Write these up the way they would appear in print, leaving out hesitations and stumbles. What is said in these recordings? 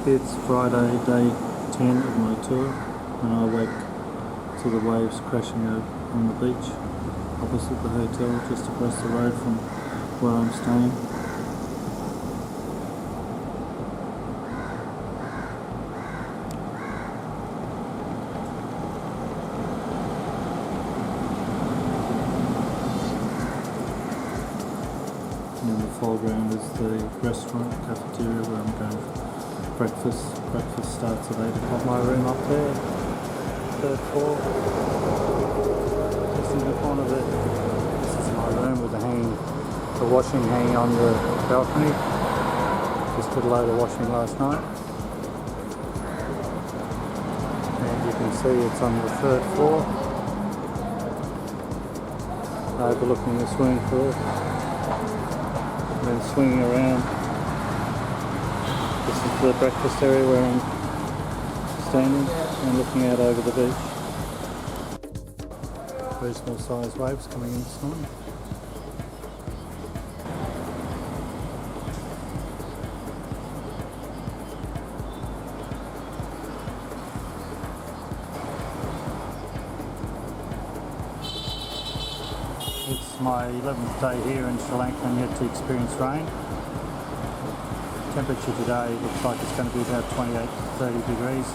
It's Friday, day 10 of my tour, and I wake to the waves crashing on the beach opposite the hotel, just across the road from where I'm staying. And in the foreground is the restaurant, cafeteria, where I'm going for breakfast. Breakfast starts at 8 o'clock. My room up there, 3rd floor. Just in the corner there. This is my room with the washing hanging on the balcony. Just did a load of washing last night. And you can see it's on the 3rd floor, overlooking the swimming pool. And then swinging around, this is the breakfast area where I'm standing and looking out over the beach. Very small sized waves coming in this morning. It's my 11th day here in Sri Lanka and yet to experience rain. Temperature today looks like it's going to be about 28 to 30 degrees.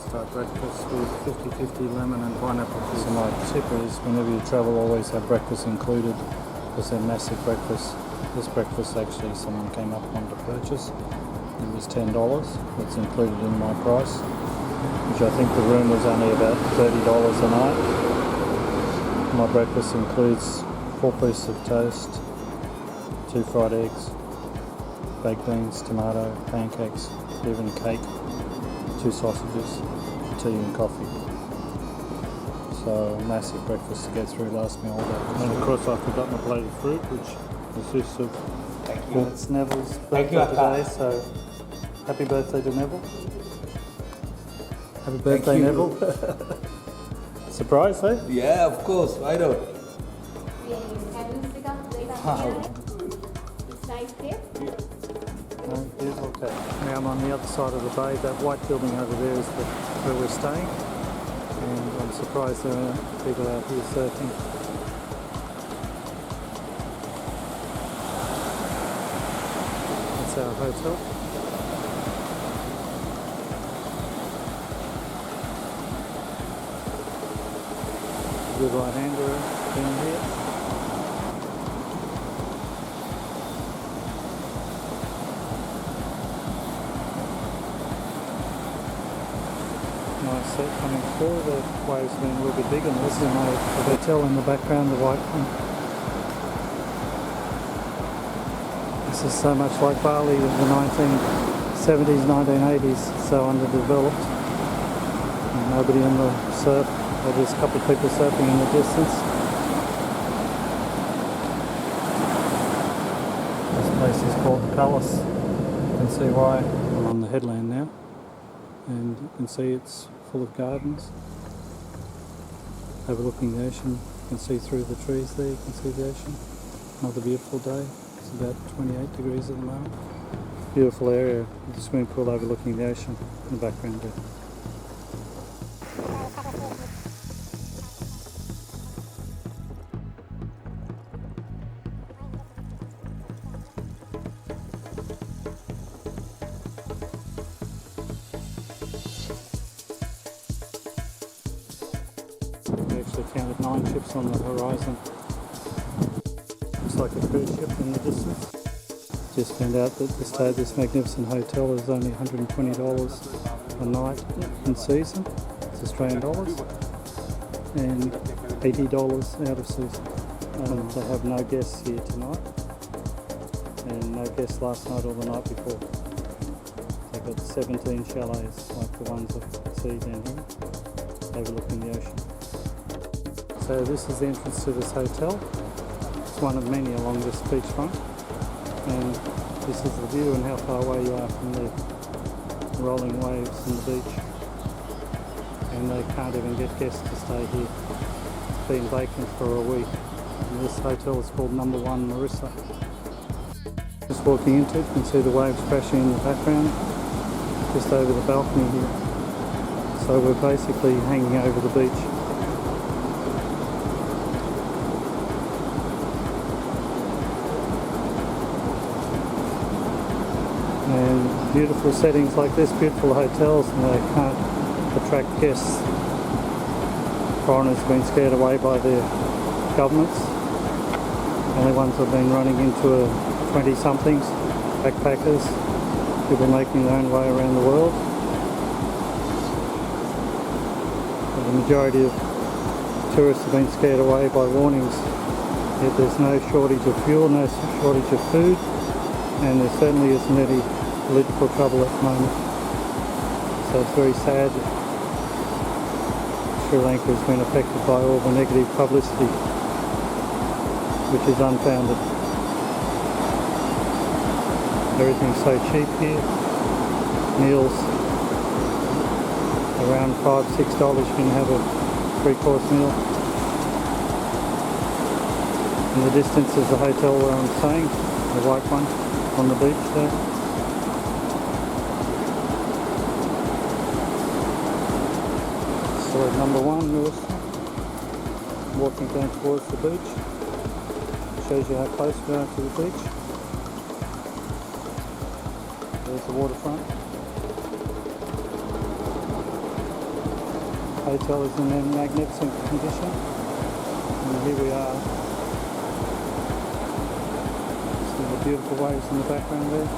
Start breakfast with 50-50 lemon and pineapple. So my tip is whenever you travel, always have breakfast included because they're massive breakfasts. This breakfast actually someone came up wanted to purchase. It was $10. It's included in my price, which I think the room was only about $30 a night. My breakfast includes 4 pieces of toast, 2 fried eggs, baked beans, tomato, pancakes, even cake, 2 sausages, tea and coffee. So a massive breakfast to get through, lasts me all day. And of course I forgot my plate of fruit, which consists of, it's Neville's birthday today, so happy birthday to Neville. Happy birthday, Neville. Surprise, eh? Yeah, of course. Why not? It's nice here. Okay. Now I'm on the other side of the bay. That white building over there is where we're staying. And I'm surprised there aren't people out here surfing. That's our hotel. Good right hander down here. Nice set coming through. The waves being a little bit bigger. And this is my hotel in the background, the white one. This is so much like Bali of the 1970s, 1980s, so underdeveloped. And nobody on the surf. There's a couple of people surfing in the distance. This place is called the Palace. You can see why. I'm on the headland now, and you can see it's full of gardens overlooking the ocean. You can see through the trees there, you can see the ocean. Another beautiful day. It's about 28 degrees at the moment. Beautiful area with the swimming pool overlooking the ocean in the background there. We actually counted 9 ships on the horizon. Looks like a cruise ship in the distance. Just found out that to stay at this magnificent hotel is only $120 a night in season. It's Australian dollars. And $80 out of season. They have no guests here tonight. And no guests last night or the night before. They've got 17 chalets like the ones I see down here, overlooking the ocean. So this is the entrance to this hotel. It's one of many along this beachfront, and this is the view and how far away you are from the rolling waves and the beach. And they can't even get guests to stay here. It's been vacant for a week. And this hotel is called Number 1 Mirissa. This just walking into it. You can see the waves crashing in the background, just over the balcony here. So we're basically hanging over the beach. And beautiful settings like this, beautiful hotels, and they can't attract guests. Foreigners have been scared away by their governments. Only ones that have been running into 20-somethings, backpackers, people making their own way around the world. But the majority of tourists have been scared away by warnings. Yet there's no shortage of fuel, no shortage of food, and there certainly isn't any political trouble at the moment. So it's very sad that Sri Lanka has been affected by all the negative publicity, which is unfounded. Everything's so cheap here. Meals around $5-6 you can have a 3-course meal. In the distance is the hotel where I'm staying, the white one on the beach there. So number 1, Mirissa, walking down towards the beach. Shows you how close we are to the beach. There's the waterfront. Hotel is in magnificent condition. And here we are. See the beautiful waves in the background there.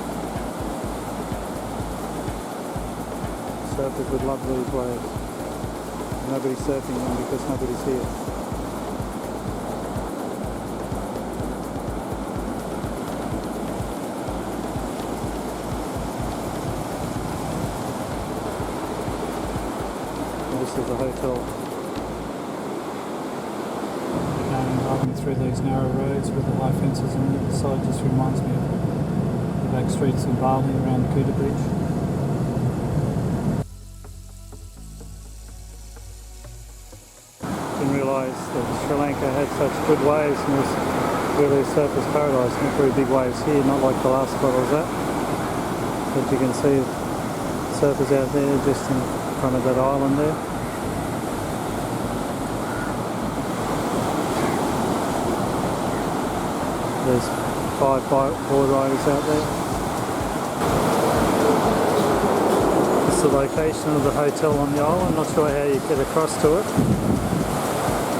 Surfers would love these waves. Nobody's surfing them because nobody's here. This is the hotel. Again, driving through these narrow roads with the high fences on either side just reminds me of the back streets in Bali around Kuta Beach. Didn't realise that Sri Lanka had such good waves and was really a surfer's paradise. Not very big waves here, not like the last spot I was at. But you can see surfers out there just in front of that island there. There's 5 board riders out there. This is the location of the hotel on the island. Not sure how you get across to it.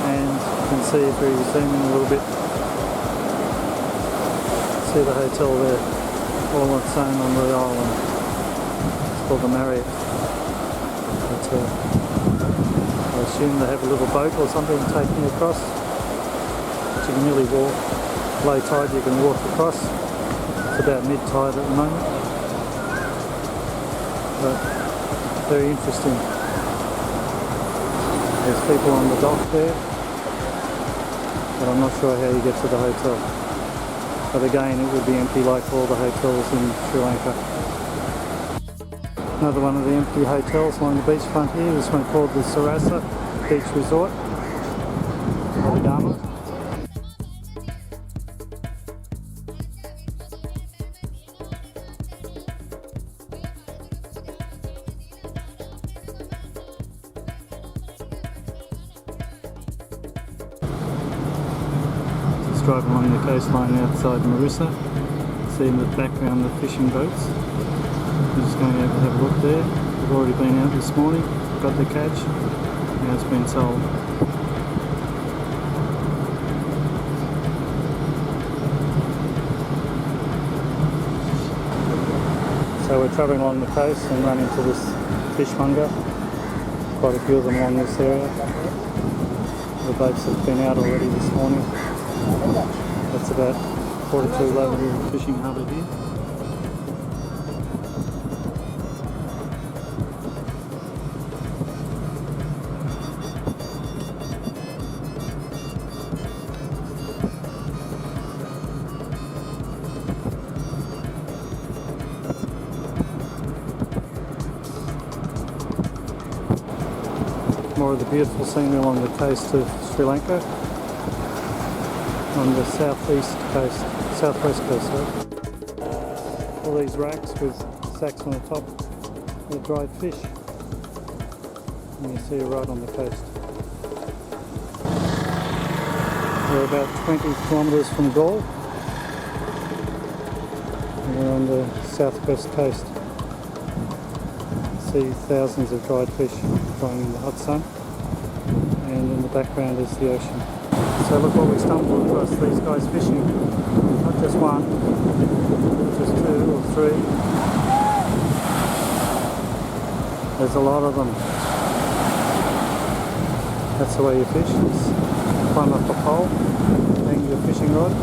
And you can see if we zoom in a little bit. See the hotel there, all on its own on the island. It's called the Marriott. But, I assume they have a little boat or something taking you across. But you can really walk. Low tide you can walk across. It's about mid-tide at the moment. But very interesting. There's people on the dock there. But I'm not sure how you get to the hotel. But again, it would be empty like all the hotels in Sri Lanka. Another one of the empty hotels along the beachfront here. This one called the Sarasa Beach Resort. Gama. Drive along the coastline outside Mirissa. See in the background the fishing boats. I'm just going over to have a look there. We've already been out this morning, got the catch, now it's been sold. So we're travelling along the coast and run into this fishmonger. Quite a few of them along this area. The boats have been out already this morning. That's about 42 level fishing harbour here. More of the beautiful scenery along the coast of Sri Lanka. On the southwest coast, sorry. all these racks with sacks on the top with dried fish. And you see it right on the coast. We're about 20 kilometres from Galle. And we're on the southwest coast. See thousands of dried fish drying in the hot sun. And in the background is the ocean. So look what we stumbled across, these guys fishing. Not just one, just two or three. There's a lot of them. That's the way you fish. Just climb up a pole, hang your fishing rod. A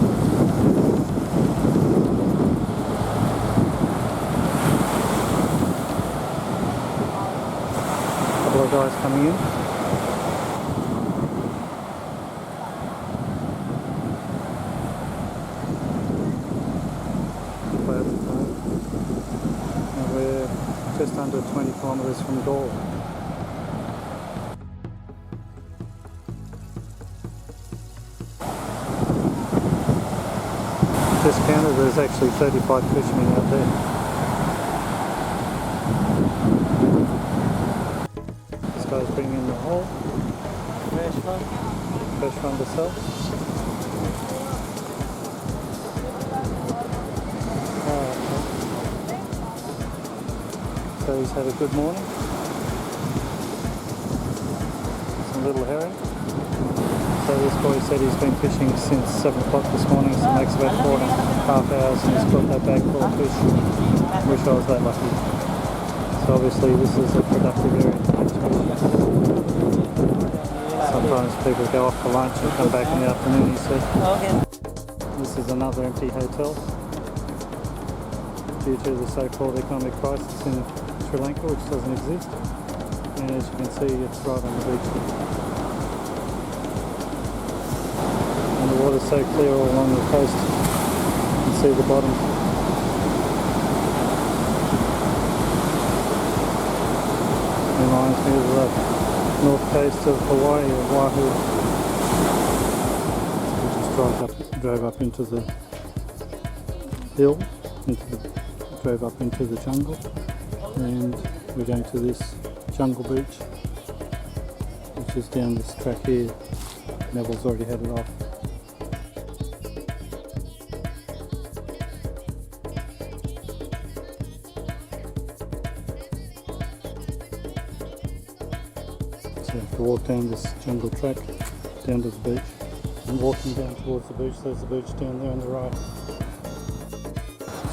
couple of guys coming in. And we're just under 20 kilometres from Galle. Just counted, there's actually 35 fishermen out there. This guy's bringing in the hole. Fresh one to sell. So he's had a good morning. Some little herring. So this boy said he's been fishing since 7 o'clock this morning, so it makes about 4.5 hours, and he's got that bag full of fish. Wish I was that lucky. So obviously this is a productive area to catch fish. Sometimes people go off for lunch and come back in the afternoon, he said. This is another empty hotel due to the so-called economic crisis in Sri Lanka, which doesn't exist. And as you can see, it's right on the beach here. The water's so clear all along the coast, you can see the bottom. Reminds me of the north coast of Hawaii, or Oahu. We just drove up into the hill, drove up into the jungle, and we're going to this jungle beach, which is down this track here. Neville's already had it off. So you have to walk down this jungle track down to the beach, and walking down towards the beach. There's the beach down there on the right.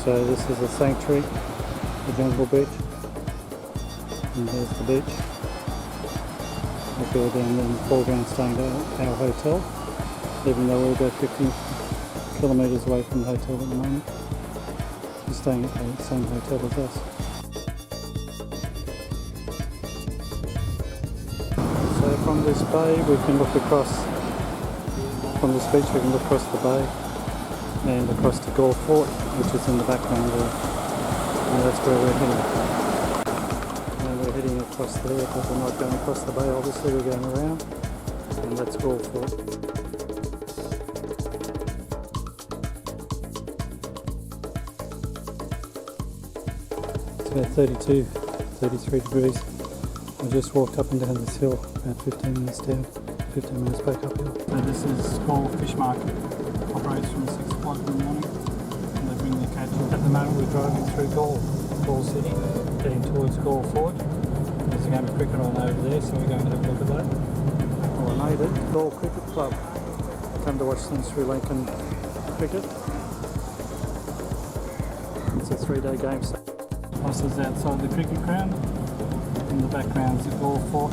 So this is a sanctuary, the jungle beach, and there's the beach. We'll go down in the foreground staying at our hotel, even though we're about 15 kilometres away from the hotel at the moment. We're staying at the same hotel as us. So from this bay we can look across, from this beach we can look across the bay and across to Galle Fort, which is in the background there. And that's where we're heading. And we're heading across there, but we're not going across the bay, obviously we're going around. And that's Galle Fort. It's about 32, 33 degrees. I just walked up and down this hill, about 15 minutes down, 15 minutes back uphill. So this is Galle Fish Market. Operates from 6 o'clock in the morning, and they bring the catch. At the moment we're driving through Galle City, heading towards Galle Fort. There's a game of cricket on over there, so we're going to have a look at that. Well, I know that Galle Cricket Club. Come to watch some Sri Lankan cricket. It's a 3-day game. Buses outside the cricket ground. In the background is the Galle Fort.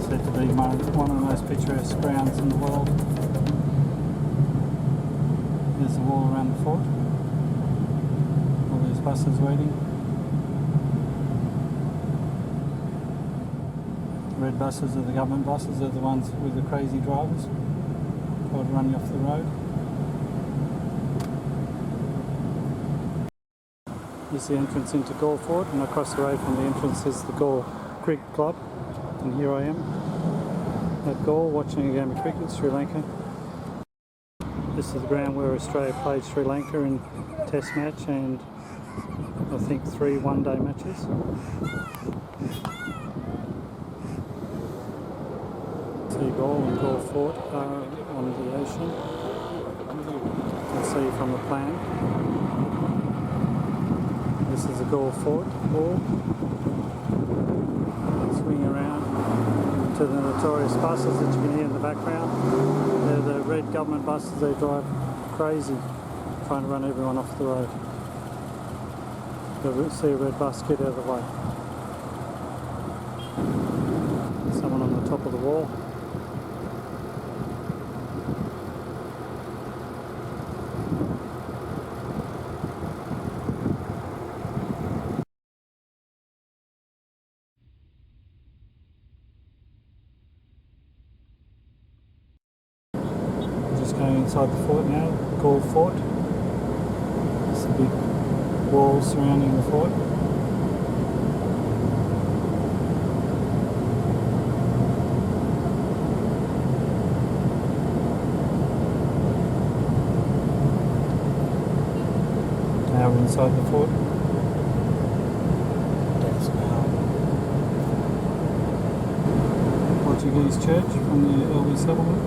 Said to be one of the most picturesque grounds in the world. There's the wall around the fort. All these buses waiting. Red buses are the government buses, they're the ones with the crazy drivers. Try to run you off the road. Here's the entrance into Galle Fort, and across the road from the entrance is the Galle Cricket Club. And here I am at Galle watching a game of cricket, Sri Lanka. This is the ground where Australia played Sri Lanka in Test match and I think 3 one-day matches. Galle and Galle Fort are on the ocean. You can see from the plan. This is the Galle Fort wall. Swing around to the notorious buses that you can hear in the background. They're the red government buses. They drive crazy trying to run everyone off the road. You'll see a red bus, get out of the way. Someone on the top of the wall. Going inside the fort now, Galle Fort. It's the big wall surrounding the fort. Now we're inside the fort. That's now Portuguese church from the early settlement.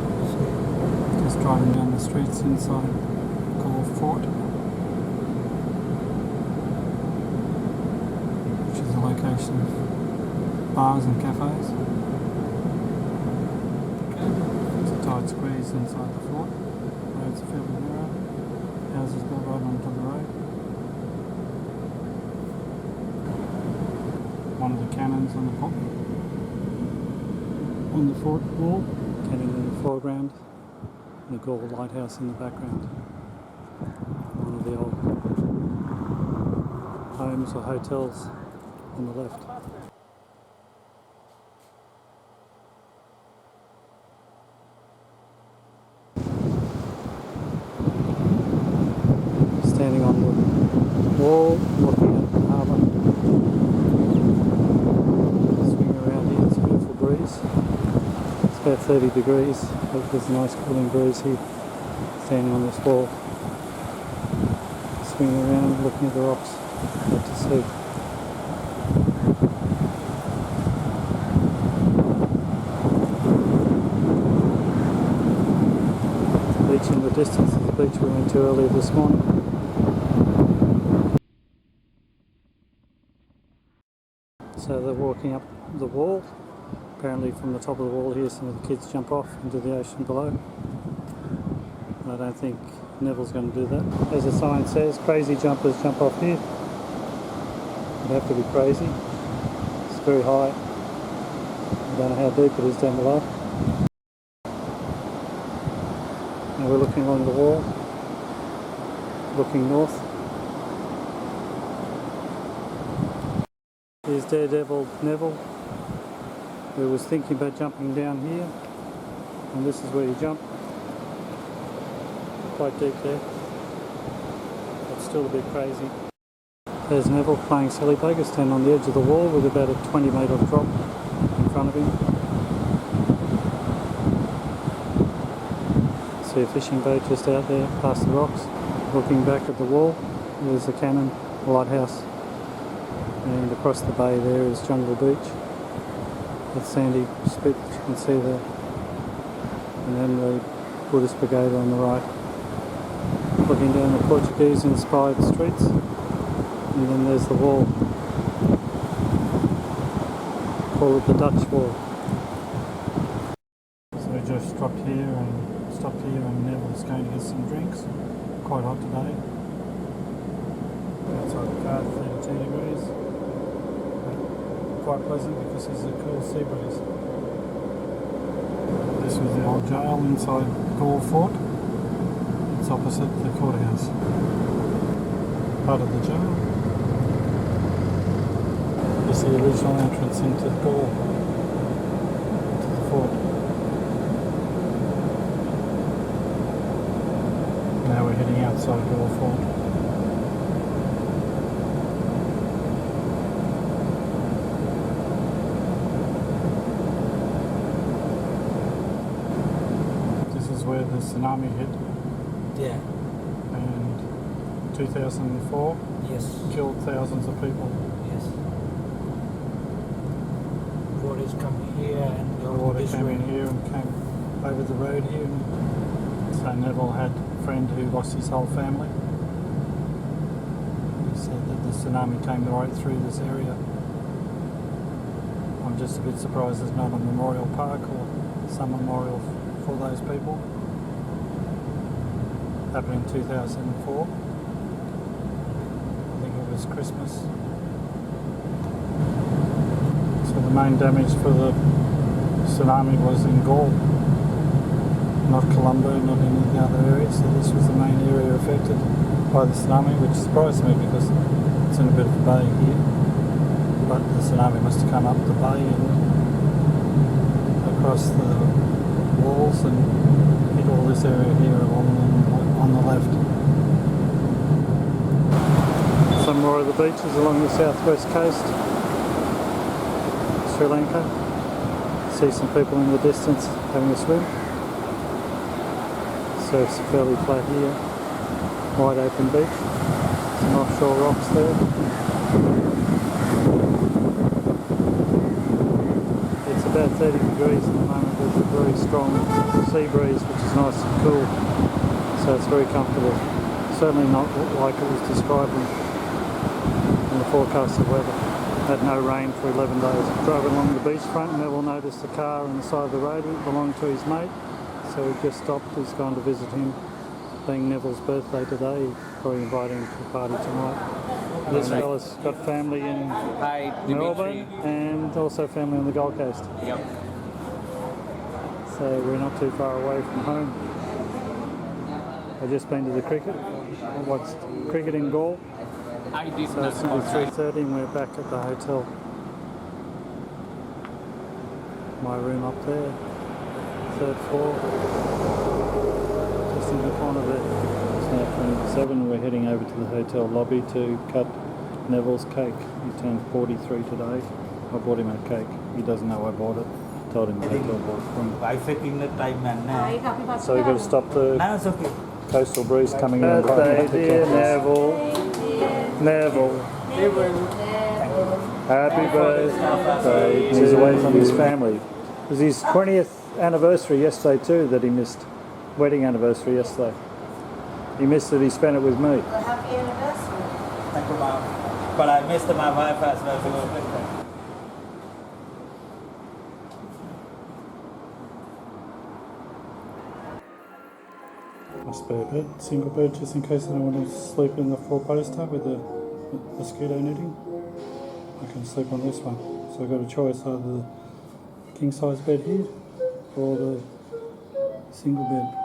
Just driving down the streets inside Galle Fort, which is a location of bars and cafes. It's a tight squeeze inside the fort. Roads are fairly narrow. Houses built right onto the road. One of the cannons on the fort wall, cannon in the foreground. The Galle Lighthouse in the background. One of the old homes or hotels on the left. Standing on the wall, looking at the harbour. Swing around here, it's a beautiful breeze. It's about 30 degrees, but there's a nice cooling breeze here, standing on this wall. Swinging around, looking at the rocks, good to see. The beach in the distance is the beach we went to earlier this morning. So they're walking up the wall. Apparently from the top of the wall here some of the kids jump off into the ocean below. I don't think Neville's going to do that. As the sign says, crazy jumpers jump off here. You'd have to be crazy. It's very high. I don't know how deep it is down below. And we're looking along the wall, looking north. Here's Daredevil Neville, who was thinking about jumping down here, and this is where you jump. Quite deep there, but still a bit crazy. There's Neville playing silly poker, standing on the edge of the wall with about a 20-metre drop in front of him. See a fishing boat just out there past the rocks. Looking back at the wall, there's the cannon, the lighthouse, and across the bay there is Jungle Beach. That sandy spit that you can see there, and then the Buddhist Brigade on the right. Looking down the Portuguese-inspired streets, and then there's the wall. Call it the Dutch Wall. So we just stopped here and Neville's going to get some drinks. Quite hot today. Outside the car, 32 degrees. Quite pleasant because there's a cool sea breeze. This was the old jail inside Galle Fort. It's opposite the courthouse. Part of the jail. This is the original entrance into Galle, to the fort. Now we're heading outside Galle Fort. Where the tsunami hit Yeah. And 2004 Yes. killed thousands of people. Yes. Waters come here and The go water this came way. in here and came over the road here. And so Neville had a friend who lost his whole family. He said that the tsunami came right through this area. I'm just a bit surprised there's not a memorial park or some memorial for those people. Happened in 2004. I think it was Christmas. So the main damage for the tsunami was in Galle, not Colombo, not any of the other areas. So this was the main area affected by the tsunami, which surprised me because it's in a bit of a bay here. But the tsunami must have come up the bay and across the walls and hit all this area here on the left. Some more of the beaches along the southwest coast, Sri Lanka. See some people in the distance having a swim. Surf's fairly flat here. Wide open beach. Some offshore rocks there. It's about 30 degrees at the moment. There's a very strong sea breeze, which is nice and cool. So it's very comfortable. Certainly not like it was described in the forecast of weather. Had no rain for 11 days. Driving along the beachfront, Neville noticed a car on the side of the road. It belonged to his mate, so he just stopped. He's gone to visit him. Being Neville's birthday today, he's probably inviting him to the party tonight. This fella's got family in Melbourne and also family on the Gold Coast. Yep. So we're not too far away from home. I've just been to the cricket. I watched cricket in Galle. I did So not it's nearly 3:30 and we're back at the hotel. My room up there, 3rd floor, just in the corner there. It's now 27. We're heading over to the hotel lobby to cut Neville's cake. He turned 43 today. I bought him a cake. He doesn't know I bought it. Told him the hotel bought it from him. So we've got to stop the coastal breeze coming in. Birthday, dear Neville. Neville. Happy birthday. And he's away from his family. It was his 20th anniversary yesterday too that he missed. Wedding anniversary yesterday. He missed it, he spent it with me. Well, happy anniversary. Thank you, Mom. But I missed my wife as well. A spare bed, single bed, just in case I don't want to sleep in the 4-poster with the mosquito netting. I can sleep on this one. So I've got a choice, either the king size bed here or the single bed.